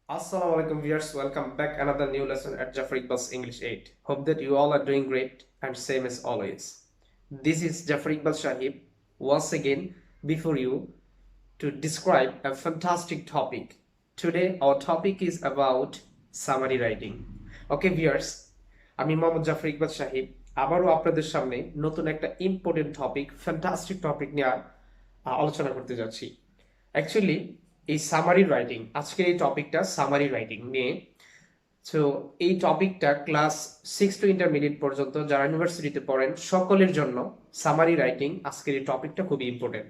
Assalamu alaikum viewers, welcome back another new lesson at Jafar Iqbal's English 8. Hope that you all are doing great and same as always. This is Jafar Iqbal Shahib once again before you to describe a fantastic topic. Today our topic is about summary writing. Okay viewers, আমি মোহাম্মদ জাফর ইকবাল সাহিব আবারও আপনাদের সামনে নতুন একটা important topic fantastic topic নিয়ে আলোচনা করতে যাচ্ছি। অ্যাকচুয়ালি এই সামারি রাইটিং, আজকের এই টপিকটা সামারি রাইটিং নিয়ে। তো এই টপিকটা ক্লাস 6 টু ইন্টারমিডিয়েট পর্যন্ত যারা ইউনিভার্সিটিতে পড়েন সকলের জন্য সামারি রাইটিং আজকের এই টপিকটা খুবই ইম্পর্টেন্ট।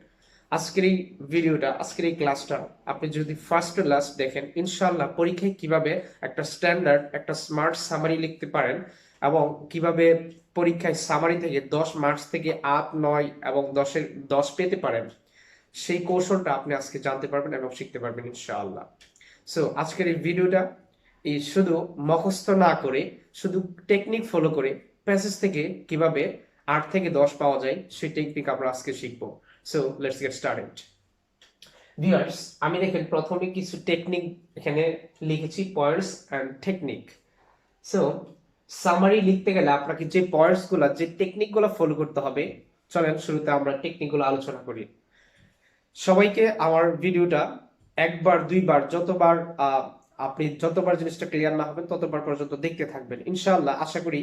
আজকের এই ভিডিওটা, আজকের এই ক্লাসটা আপনি যদি ফার্স্ট টু লাস্ট দেখেন, ইনশাআল্লাহ পরীক্ষায় কিভাবে একটা স্ট্যান্ডার্ড, একটা স্মার্ট সামারি লিখতে পারেন এবং কিভাবে পরীক্ষায় সামারি থেকে 10 মার্কস থেকে 8, 9 এবং 10 পেতে পারেন, সেই কৌশলটা আপনি আজকে জানতে পারবেন এবং শিখতে পারবেন ইনশাআল্লাহ। সো আজকের এই ভিডিওটা এই শুধু মুখস্থ না করে, শুধু টেকনিক ফলো করে প্যাসেজ থেকে কিভাবে 8 থেকে 10 পাওয়া যায় সেই টেকনিক আমরা আজকে শিখবো। So let's get started. Viewers, আমি দেখেন প্রথমে কিছু টেকনিক এখানে লিখেছি, points and technique. So summary লিখতে গেলে আপনাকে যে পয়েন্টসগুলো, যে টেকনিকগুলো ফলো করতে হবে, চলেন শুরুতে আমরা টেকনিকগুলো আলোচনা করি। সবাইকে আমার ভিডিওটা একবার দুইবার যতবার আপনি যতবার জিনিসটা ক্লিয়ার না হবেন ততবার পর্যন্ত দেখতে থাকবেন ইনশাআল্লাহ। আশা করি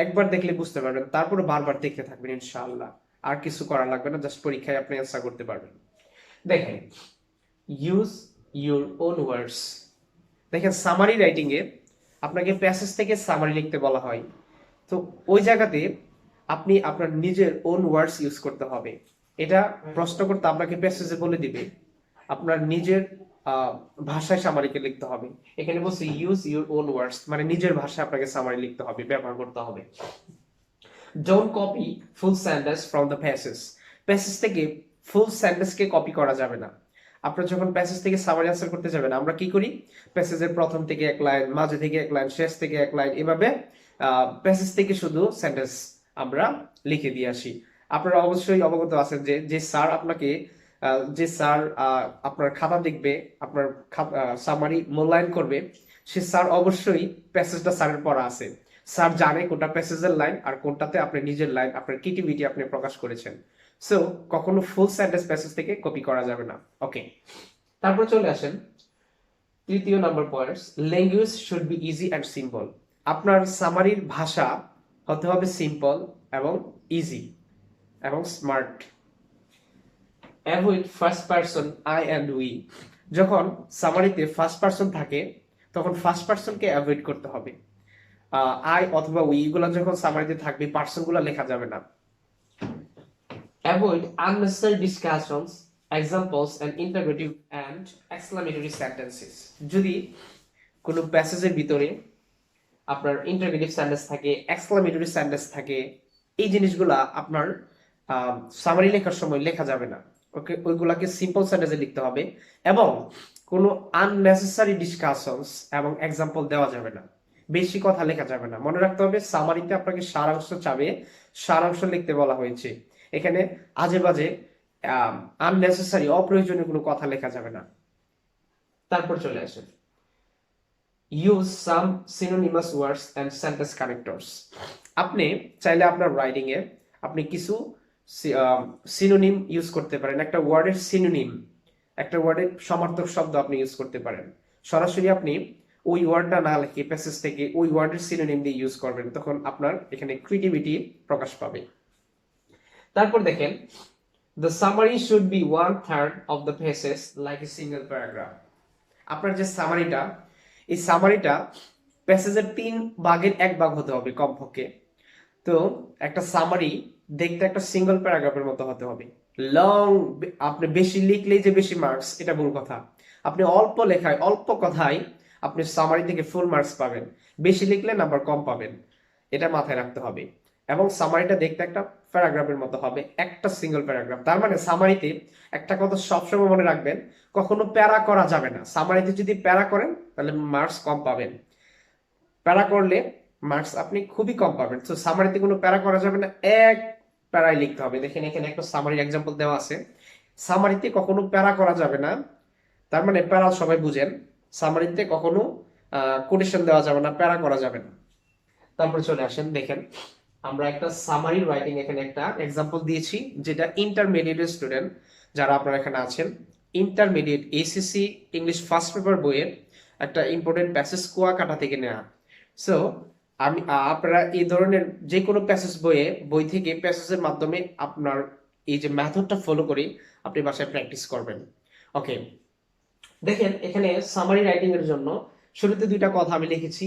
একবার দেখলে বুঝতে পারবেন, তারপরে বারবার দেখতে থাকবেন ইনশাআল্লাহ। আর কিছু করা লাগবে না, জাস্ট পরীক্ষায় আপনি অ্যান্সার করতে পারবেন। দেখেন, ইউজ ইউর ওন ওয়ার্ডস। দেখেন, সামারি রাইটিং এ আপনাকে প্যাসেজ থেকে সামারি লিখতে বলা হয়, তো ওই জায়গাতে আপনি আপনার নিজের ওন ওয়ার্ডস ইউজ করতে হবে। এটা প্রশ্ন করতে আপনাকে প্যাসেজে বলে দিবে, আপনার নিজের ভাষায় সামারিকে লিখতে হবে। এখানে বলছে ইউজ ইউর ওন ওয়ার্ডস, মানে নিজের ভাষায় আপনাকে সামারি লিখতে হবে, ব্যবহার করতে হবে। Don't copy full sentence from the passage. Passage থেকে ফুল সেন্টেন্সকে কপি করা যাবে না। আপনারা যখন প্যাসেজ থেকে সামারি আনসার করতে যাবেন, আমরা কি করি, প্যাসেজের প্রথম থেকে এক লাইন, মাঝে থেকে এক লাইন, শেষ থেকে এক লাইন, এভাবে প্যাসেজ থেকে শুধু সেন্টেন্স আমরা লিখে দিয়ে আসি। আপনারা অবশ্যই অবগত আছেন যে যে স্যার আপনাকে যে স্যার আপনার খাতা দেখবে, আপনার সামারি মূল্যায়ন করবে, সে স্যার অবশ্যই প্যাসেজটা স্যারের পড়া আছে। স্যার জানে কোনটা প্যাসেজের লাইন আর কোনটাতে আপনি নিজের লাইন, আপনার ক্রিয়েটিভিটি আপনি প্রকাশ করেছেন। সো কখনো ফুল সেন্টেন্স প্যাসেজ থেকে কপি করা যাবে না। ওকে, তারপর চলে আসেন তৃতীয় number points, language should be easy and simple. আপনার সামারির ভাষা হতে হবে সিম্পল এবং ইজি এবং smart. Avoid first person I and we. যখন সামারিতে ফার্স্ট পারসন থাকে তখন ফার্স্ট পারসনকে অ্যাভয়েড করতে হবে। আই অথবা উই গুলা যখন সামারিতে থাকবে, পারসন গুলা লেখা যাবে না। Avoid unnecessary discussions, examples and interrogative and exclamatory sentences. যদি কোনো প্যাসেজের ভিতরে আপনার ইন্টারোগেটিভ সেন্টেন্স থাকে, এক্সক্লামেটরি সেন্টেন্স থাকে, এই জিনিসগুলা আপনার সামারি লেখার সময় লেখা যাবে না। ওকে, ওইগুলাকে সিম্পল সেন্টেন্সে লিখতে হবে এবং কোনো আননেসেসারি ডিসকাশনস এবং এক্সাম্পল দেওয়া যাবে না, বেশি কথা লেখা যাবে না। মনে রাখতে হবে সামারিতে আপনাকে সারাংশ চাবে, সারাংশ লিখতে বলা হয়েছে। এখানে আজে বাজে আননেসেসারি অপ্রয়োজনীয় কোনো কথা লেখা যাবে না। তারপর চলে আসে use some synonymous words and sentence connectors. আপনি চাইলে আপনার রাইটিং এ আপনি কিছু সিনোনিম ইউজ করতে পারেন। একটা ওয়ার্ডের সিনোনিম, একটা ওয়ার্ডের সমার্থক শব্দ আপনি ইউজ করতে পারেন। সরাসরি আপনি ওই ওয়ার্ডটা না লিখে প্যাসেজ থেকে ওই ওয়ার্ডের সিনোনিম দিয়ে ইউজ করবেন, তখন আপনার এখানে ক্রিয়েটিভিটি প্রকাশ পাবে। তারপর দেখেন, the summary should be 1/3 of the pages like a single paragraph. আপনার যে সামারিটা, এই সামারিটা প্যাসেজের 3 ভাগের 1 ভাগ হতে হবে কমপক্ষে। তো একটা সামারি দেখতে একটা সিঙ্গেল প্যারাগ্রাফের মতো হতে হবে। লং, আপনি বেশি লিখলেই যে বেশি মার্কস, এটা ভুল কথা। আপনি অল্প লেখায়, অল্প কথায় আপনি সামারি থেকে ফুল মার্কস পাবেন, বেশি লিখলে নাম্বার কম পাবেন, এটা মাথায় রাখতে হবে। এবং সামারিটা দেখতে একটা প্যারাগ্রাফের মতো হবে, একটা সিঙ্গেল প্যারাগ্রাফ। তার মানে সামারিতে একটা কথা সবসময় মনে রাখবেন, কখনো প্যারা করা যাবে না। সামারিতে যদি প্যারা করেন তাহলে মার্কস কম পাবেন, প্যারা করলে মার্কস আপনি খুবই কম পাবেন। তো সামারিতে কোনো প্যারা করা যাবে না, এক প্যারাই লিখতে হবে। দেখেন এখানে একটা সামারি এক্সাম্পল দেওয়া আছে। সামারিতে কখনো প্যারা করা যাবে না, তার মানে প্যারা সবাই বুঝেন, সামারিতে কখনো কোটেশন দেওয়া যাবে না, প্যারা করা যাবে না। তারপরে চলে আসেন, দেখেন আমরা একটা সামারি রাইটিং এখানে একটা এক্সাম্পল দিয়েছি, যেটা ইন্টারমিডিয়েট স্টুডেন্ট যারা আপনারা এখানে আছেন, intermediate SSC English first paper বইয়ের একটা ইম্পর্টেন্ট প্যাসেজ কুয়াকাটা থেকে নেওয়া। সো আমি আপনারা এই ধরনের যে কোনো প্যাসেজ বই থেকে প্যাসেজের মাধ্যমে আপনার এই যে মেথডটা ফলো করে আপনি বাসায় প্র্যাকটিস করবেন। ওকে, দেখেন এখানে সামারি রাইটিং এর জন্য শুরুতে দুইটা কথা আমি লিখেছি,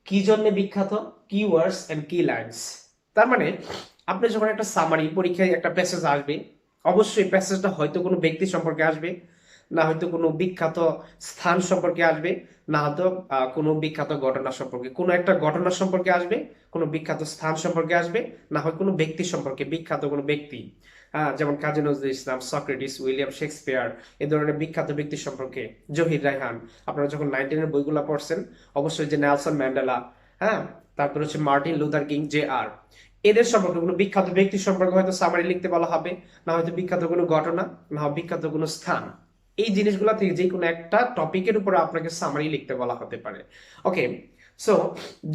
কি জন্য বিখ্যাত, কিওয়ার্ডস এন্ড কি লাইন্স। তার মানে আপনি যখন একটা সামারি পরীক্ষায় একটা প্যাসেজ আসবে, অবশ্যই প্যাসেজটা হয়তো কোনো ব্যক্তি সম্পর্কে আসবে, না হয়তো কোনো বিখ্যাত স্থান সম্পর্কে আসবে, না হয়তো কোনো বিখ্যাত ঘটনা সম্পর্কে, কোনো একটা ঘটনা সম্পর্কে আসবে, কোনো বিখ্যাত স্থান সম্পর্কে আসবে, না হয় কোনো ব্যক্তি সম্পর্কে, বিখ্যাত কোনো ব্যক্তি, যেমন Kazi Nazrul Islam, Socrates, William Shakespeare, এই ধরনের বিখ্যাত ব্যক্তি সম্পর্কে, জহির রায়হান। আপনারা যখন 9-10 বইগুলো পড়ছেন অবশ্যই যে নেলসন ম্যান্ডেলা, হ্যাঁ, তারপর হচ্ছে Martin Luther king J R, এদের সম্পর্কে কোনো বিখ্যাত ব্যক্তি সম্পর্কে হয়তো সামারি লিখতে বলা হবে, না হয়তো বিখ্যাত কোনো ঘটনা, না হয় বিখ্যাত কোনো স্থান। এই জিনিসগুলো থেকে যে কোনো একটা টপিকের উপরে আপনাকে সামারি লিখতে বলা হতে পারে। ওকে, সো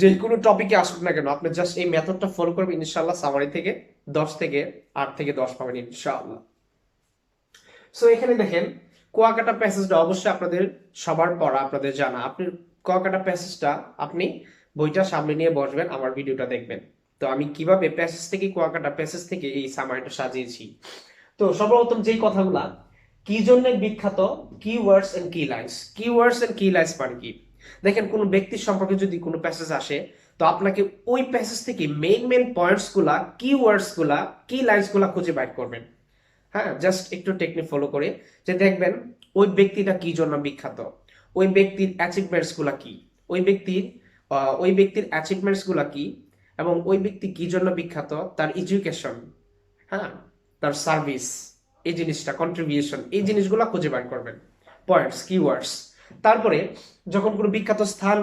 যে কোনো টপিকে আসুক না কেন আপনি জাস্ট এই মেথডটা ফলো করবেন, ইনশাআল্লাহ সামারি থেকে 8 থেকে 10 পাবেন ইনশাআল্লাহ। সো এখানে দেখেন কুয়াকাটা প্যাসেজটা অবশ্যই আপনাদের সবার পড়া, আপনাদের জানা। আপনি কুয়াকাটা প্যাসেজটা আপনি বইটা সামনে নিয়ে বসবেন, আমার ভিডিওটা দেখবেন। তো আমি কিভাবে প্যাসেজ থেকে কুয়াকাটা প্যাসেজ থেকে এই সামারিটা সাজিয়েছি। তো সর্বপ্রথম যেই কথাগুলা, কি জন্য বিখ্যাত, কিওয়ার্ডস এন্ড কি লাইন্স। কিওয়ার্ডস এন্ড কি লাইন্স মানে কি? দেখেন কোন ব্যক্তির সম্পর্কে যদি কোনো প্যাসেজ আসে, তো আপনাকে ওই প্যাসেজ থেকে মেইন পয়েন্টস গুলা, কিওয়ার্ডস গুলা, কি লাইন্স গুলা খুঁজে বাইর করবেন। হ্যাঁ, জাস্ট একটু টেকনিক ফলো করে যে দেখবেন ওই ব্যক্তিটা কি জন্য বিখ্যাত, ওই ব্যক্তির অ্যাচিভমেন্টস গুলা কি, ওই ব্যক্তির অ্যাচিভমেন্টস গুলা কি, এবং ওই ব্যক্তি কি জন্য বিখ্যাত, তার এডুকেশন, হ্যাঁ, তার সার্ভিস, এই জিনিসটা কন্ট্রিবিউশন, এই জিনিসগুলো খুঁজে বের করবেন, পয়েন্টস, কিওয়ার্ডস। তারপরে যখন কোনো বিখ্যাত স্থান,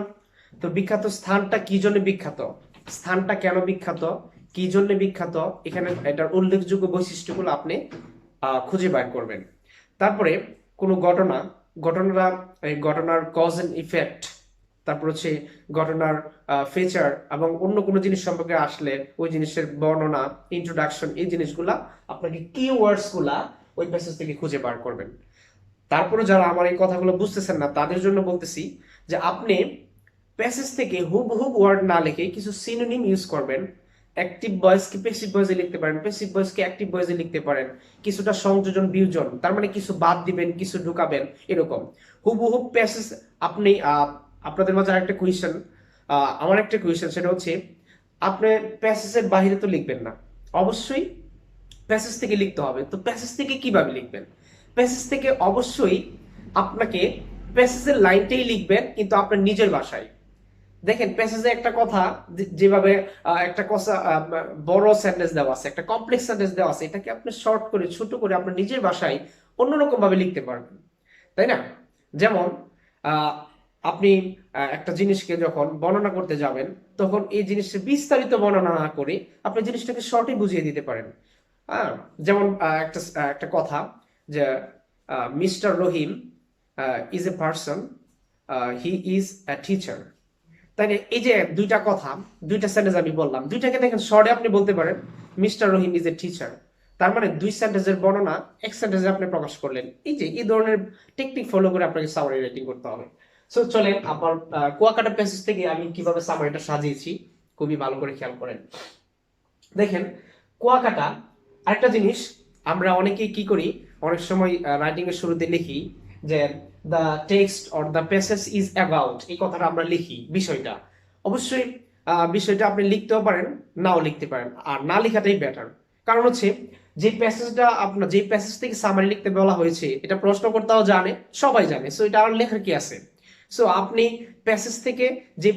তো বিখ্যাত স্থানটা কি জন্য বিখ্যাত, স্থানটা কেন বিখ্যাত, কি জন্য বিখ্যাত, এখানে এটার উল্লেখযোগ্য বৈশিষ্ট্যগুলো আপনি খুঁজে বের করবেন। তারপরে কোনো ঘটনার কজ এন্ড ইফেক্ট, তারপর হচ্ছে ঘটনার ফিচার এবং অন্য কোনো জিনিস সম্পর্কে আসলে ওই জিনিসের বর্ণনা, ইন্ট্রোডাকশন, এই জিনিসগুলা আপনাকে কিওয়ার্ডস গুলা ওই প্যাসেজ থেকে খুঁজে বার করবেন। তারপরে যারা আমার এই কথাগুলো বুঝতেছেন না তাদের জন্য বলতেছি যে আপনি প্যাসেজ থেকে হুবহুব ওয়ার্ড না লিখে কিছু সিনোনিম ইউজ করবেন। অ্যাক্টিভ ভয়েসকে প্যাসিভ ভয়েসে লিখতে পারেন, প্যাসিভ ভয়েসকে অ্যাক্টিভ ভয়েসে লিখতে পারেন, কিছুটা সংযোজন বিয়োজন, তার মানে কিছু বাদ দিবেন, কিছু ঢুকাবেন, এরকম হুবহুব প্যাসেজ। আপনি আপনাদের মাঝে আরেকটা কোয়েশ্চেন, আমার একটা কোয়েশ্চেন, সেটা হচ্ছে আপনি প্যাসেজের বাইরে তো লিখবেন না, অবশ্যই প্যাসেজ থেকে লিখতে হবে। তো প্যাসেজ থেকে কিভাবে লিখবেন? প্যাসেজ থেকে অবশ্যই আপনাকে প্যাসেজের লাইনটাই লিখবেন, কিন্তু আপনার নিজের ভাষায়। দেখেন প্যাসেজে একটা কথা যেভাবে একটা কথা বড় সেন্টেন্স দেওয়া আছে, একটা কমপ্লেক্স সেন্টেন্স দেওয়া আছে, এটাকে আপনি শর্ট করে ছোট করে আপনার নিজের ভাষায় অন্যরকম ভাবে লিখতে পারবেন, তাই না? যেমন আহ, আপনি একটা জিনিসকে যখন বর্ণনা করতে যাবেন, তখন এই জিনিসের বিস্তারিত বর্ণনা না করে আপনি জিনিসটাকে শর্টে বুঝিয়ে দিতে পারেন। হ্যাঁ, যেমন একটা কথা যে mister Rahim is a person, he is a teacher. তাই না? এই যে দুইটা কথা, দুইটা সেন্টেন্স আমি বললাম, দুইটাকে দেখেন শর্টে আপনি বলতে পারেন mister Rahim is a teacher. তার মানে দুই সেন্টেন্সের বর্ণনা এক সেন্টেন্সে আপনি প্রকাশ করলেন। এই যে এই ধরনের টেকনিক ফলো করে আপনাকে সামারি রাইটিং করতে হবে। সো চলেন আপনার কুয়াকাটা প্যাসেজ থেকে আমি কিভাবে সামারিটা সাজিয়েছি খুবই ভালো করে খেয়াল করেন। দেখেন কুয়াকাটা, আরেকটা জিনিস আমরা অনেকেই কি করি, অনেক সময় রাইটিং এর শুরুতে লিখি যে the text or the passage is about, এই কথাটা আমরা লিখি বিষয়টা। অবশ্যই বিষয়টা আপনি লিখতেও পারেন, নাও লিখতে পারেন, আর না লেখাটাই বেটার। কারণ হচ্ছে যে প্যাসেজটা আপনার, যে প্যাসেজ থেকে সামারি লিখতে বলা হয়েছে, এটা প্রশ্নকর্তাও জানে, সবাই জানে, সো এটা আর লেখার কি আছে। সো আপনি প্যাসেজ থেকে যে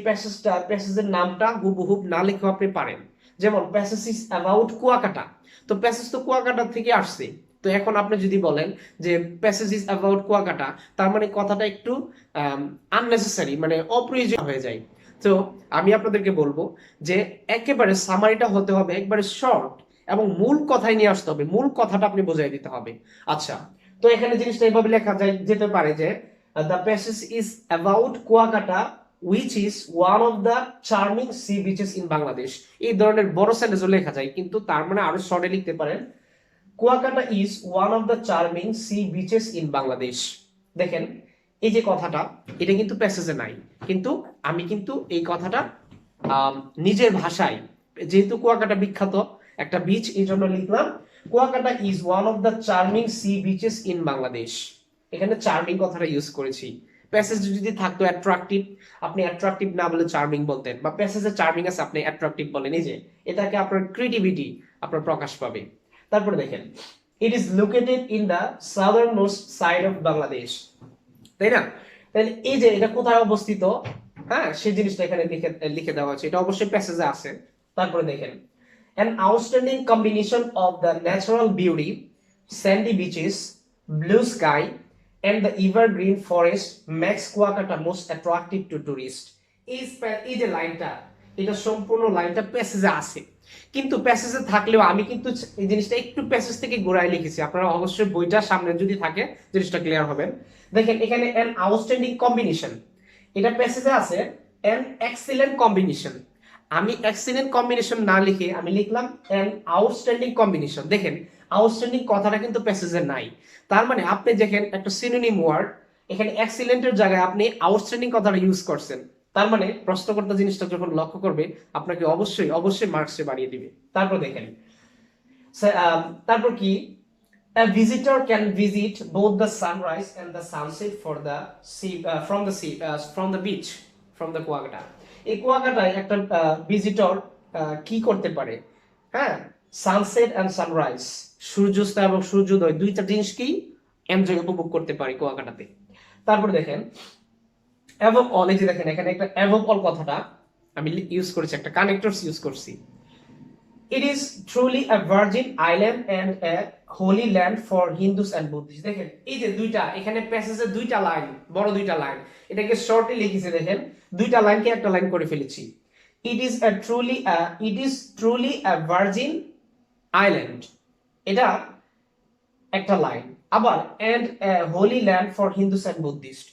প্যাসেজের নামটা হুবহুব না লিখেও আপনি পারেন। যেমন প্যাসেজ ইজ অ্যাবাউট কুয়াকাটা, তো প্যাসেজ তো কুয়াকাটা থেকে আসছে। তো এখন আপনি যদি বলেন যে প্যাসেজ ইজ অ্যাবাউট কুয়াকাটা, তার মানে কথাটা একটু আননেসেসারি, মানে অপ্রয়োজনীয় হয়ে যায়। তো আমি আপনাদেরকে বলবো যে একেবারে সামারিটা হতে হবে একবারে শর্ট, এবং মূল কথায় নিয়ে আসতে হবে, মূল কথাটা আপনি বোঝাই দিতে হবে। আচ্ছা, তো এখানে জিনিসটা এইভাবে লেখা যায় যেতে পারে যে The passage is about Kuakata, which is one of the charming sea beaches in Bangladesh. এই ধরনের বড় সেন্টেন্সও লেখা যায়, কিন্তু তার মানে আরো শর্টে লিখতে পারেন, Kuakata is one of the charming sea beaches in Bangladesh. দেখেন এই যে কথাটা, এটা কিন্তু প্যাসেজে নাই, কিন্তু আমি কিন্তু এই কথাটা নিজের ভাষায়, যেহেতু কুয়াকাটা বিখ্যাত একটা বিচ, এই জন্য লিখলাম Kuakata is one of the charming sea beaches in Bangladesh. এখানে চার্মিং কথাটা ইউজ করেছি। প্যাসেজ যদি থাকতো অ্যাট্রাকটিভ, আপনি অ্যাট্রাকটিভ না বলে চার্মিং বলতেন, বা প্যাসেজে চার্মিং আছে আপনি অ্যাট্রাকটিভ বলেন, এই যে এটাকে আপনার ক্রিয়েটিভিটি আপনার প্রকাশ পাবে। তারপরে দেখেন, it is located in the southern most side of Bangladesh, তাই না? তাহলে এই যে এটা কোথায় অবস্থিত, হ্যাঁ সেই জিনিসটা এখানে লিখে দেওয়া হচ্ছে, এটা অবশ্যই প্যাসেজে আছে। তারপরে দেখেন, an outstanding combination of the natural beauty, sandy beaches, blue sky and the evergreen forest makes Kuakata most attractive to tourists. এই যে লাইনটা, এটা সম্পূর্ণ লাইনটা প্যাসেজে আছে, কিন্তু প্যাসেজে থাকলেও আমি কিন্তু এই জিনিসটা একটু প্যাসেজ থেকে ঘোরায় লিখেছি। আপনারা অবশ্যই বইটা সামনে যদি থাকে জিনিসটা ক্লিয়ার হবেন। দেখেন এখানে an outstanding combination, এটা প্যাসেজে আছে an excellent combination। আমি এক্সিলেন্ট কম্বিনেশন না লিখে আমি লিখলাম an outstanding combination। দেখেন আউটস্ট্যান্ডিং কথাটা কিন্তু প্যাসেজে নাই, তার মানে আপনি দেখেন একটা সিনোনিম ওয়ার্ড, এখানে এক্সিলেন্টের জায়গায় আপনি আউটস্ট্যান্ডিং কথাটা ইউজ করছেন, তার মানে প্রশ্নকর্তা জিনিসটা যখন লক্ষ্য করবে আপনাকে অবশ্যই অবশ্যই মার্কসে বাড়িয়ে দিবে। তারপর দেখেন, তারপর কি, a visitor can visit both the sunrise and the sunset for the sea from the beach from the Kuakata. এই কুয়াকাটায় একটা ভিজিটর কি করতে পারে, হ্যাঁ সানসেট এন্ড সানরাইজ, সূর্যাস্ত এবং সূর্যোদয় দুইটা জিনিস কি এনজয় উপভোগ করতে পারে কুয়াকাটাতে। তারপর দেখেন অ্যাবভ অল, এই যে দেখেন এখানে একটা অ্যাবভ অল কথাটা আমি ইউজ করেছি, একটা কানেক্টরস ইউজ করছি। It is truly a virgin island and a holy land for Hindus and Buddhists। দেখেন এই যে দুইটা এখানে প্যাসেজে দুইটা লাইন, বড় দুইটা লাইন, এটাকে শর্টে লিখেছি, দেখেন দুইটা লাইনকে একটা লাইন করে ফেলেছি। It is truly a virgin island, এটা একটা লাইন, আবার and a holy land for Hindus and Buddhists,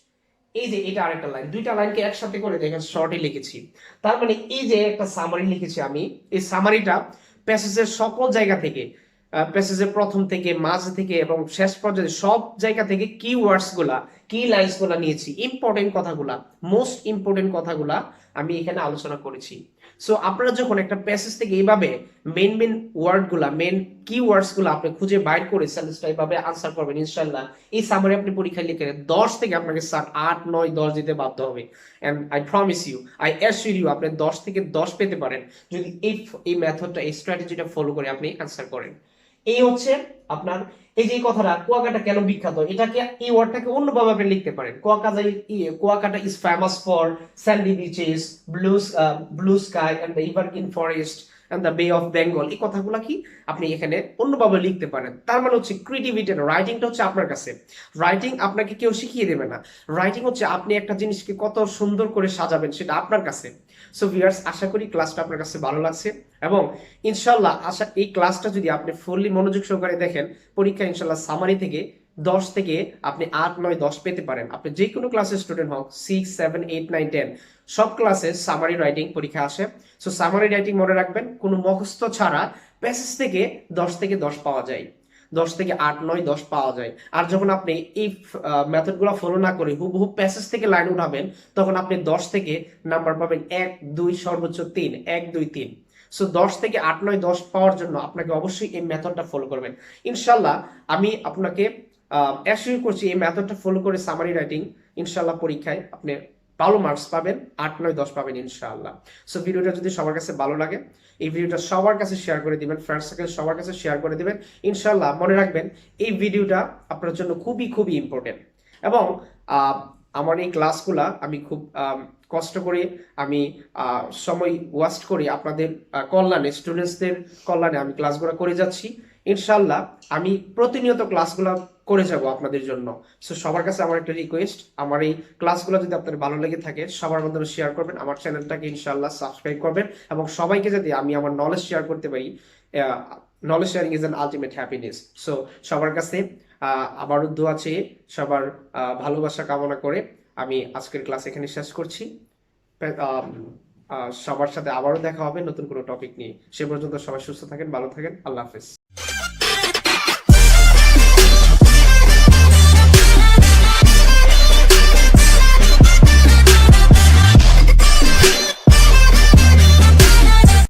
এই যে এটা আরেকটা লাইন, দুইটা লাইনকে একসাথে করে দেখেন শর্টে লিখেছি। তার মানে এই যে একটা সামারি লিখেছি আমি, এই সামারিটা প্যাসেজের সকল জায়গা থেকে, প্যাসেজের প্রথম থেকে মাঝ থেকে এবং শেষ পর্যন্ত সব জায়গা থেকে কি ওয়ার্ডস গুলা, কি লাইনস গুলা নিয়েছি, ইম্পর্টেন্ট কথাগুলা, মোস্ট ইম্পর্টেন্ট কথাগুলা আমি এখানে আলোচনা করেছি। সো আপনারা যখন একটা প্যাসেজ থেকে এইভাবে মেন ওয়ার্ড গুলা, মেন কি ওয়ার্ডস গুলা আপনি খুঁজে বাইর করে সেন্টেন্সটা এইভাবে আনসার করবেন, ইনশাআল্লাহ এই সামারি আপনি পরীক্ষায় লিখে 10 থেকে আপনাকে 7 8 9 10 দিতে বাধ্য হবে। And I promise you, I assure you, আপনি 10 থেকে 10 পেতে পারেন যদি এই মেথডটা, এই স্ট্র্যাটেজিটা ফলো করে আপনি আনসার করেন। এই হচ্ছে আপনার এই যে কথাটা, কুয়াকাটা কেন বিখ্যাত, এটাকে এই ওয়ার্ডটাকে অন্যভাবে আপনি লিখতে পারেন। Kuakata is famous for sandy beaches, blue sky and the evergreen forest and the bay of Bengal. এই কথাগুলো কি আপনি এখানে অন্যভাবে লিখতে পারেন। তার মানে হচ্ছে ক্রিয়েটিভিটি, রাইটিংটা হচ্ছে আপনার কাছে। রাইটিং আপনাকে কেউ শিখিয়ে দেবে না, রাইটিং হচ্ছে আপনি একটা জিনিসকে কত সুন্দর করে সাজাবেন সেটা আপনার কাছে। সো ভিউয়ার্স, আশা করি ক্লাসটা আপনার কাছে ভালো লাগছে এবং ইনশাআল্লাহ এই ক্লাসটা যদি আপনি ফুললি মনোযোগ সহকারে দেখেন, পরীক্ষা ইনশাআল্লাহ সামারি থেকে 10 থেকে আপনি 8 9 10 পেতে পারেন। আপনি যে কোনো ক্লাসের স্টুডেন্ট হোক, 6 7 8 9 10 সব ক্লাসে সামারি রাইটিং পরীক্ষা আসে। সো সামারি রাইটিং মনে রাখবেন, কোনো মুখস্থ ছাড়া প্যাসেজ থেকে 10 থেকে 10 পাওয়া যায়, 10 থেকে 8 9 10 পাওয়া যায়। আর যখন আপনি এই মেথডগুলো ফলো না করে হুবহু প্যাসেজ থেকে লাইন উঠাবেন, তখন আপনি 10 থেকে নাম্বার পাবেন 1 2 সর্বোচ্চ 3, 1 2 3। সো 10 থেকে 8 9 10 পাওয়ার জন্য আপনাকে অবশ্যই এই মেথডটা ফলো করবেন। ইনশাআল্লাহ আমি আপনাকে অ্যাসিওর করছি এই মেথডটা ফলো করে সামারি রাইটিং ইনশাআল্লাহ পরীক্ষায় আপনি ভালো মার্কস পাবেন, 8 9 10 পাবেন ইনশাআল্লাহ। সো ভিডিওটা যদি সবার কাছে ভালো লাগে, এই ভিডিওটা সবার কাছে শেয়ার করে দিবেন, ফ্রেন্ড সার্কেল সবার কাছে শেয়ার করে দিবেন। ইনশাআল্লাহ মনে রাখবেন এই ভিডিওটা আপনার জন্য খুবই খুবই ইম্পর্টেন্ট। এবং আমার এই ক্লাসগুলা আমি খুব কষ্ট করে, আমি সময় ওয়েস্ট করি আপনাদের কল্যাণে, স্টুডেন্টসদের কল্যাণে আমি ক্লাসগুলো করে যাচ্ছি। ইনশাআল্লাহ আমি প্রতিনিয়ত ক্লাসগুলো করে যাব আপনাদের জন্য। সো সবার কাছে আমার একটা রিকোয়েস্ট, আমার এই ক্লাসগুলো যদি আপনাদের ভালো লেগে থাকে সবার মাধ্যমে শেয়ার করবেন, আমার চ্যানেলটাকে ইনশাআল্লাহ সাবস্ক্রাইব করবেন এবং সবাইকে যদি আমি আমার নলেজ শেয়ার করতে পারি, knowledge sharing is an ultimate happiness. So সবার কাছে আবারও দোয়া চেয়ে সবার ভালোবাসা কামনা করে আমি আজকের ক্লাস এখানে শেষ করছি। আম, সবার সাথে আবারও দেখা হবে নতুন কোনো টপিক নিয়ে। সে পর্যন্ত সবাই সুস্থ থাকেন, ভালো থাকেন, আল্লাহ হাফেজ।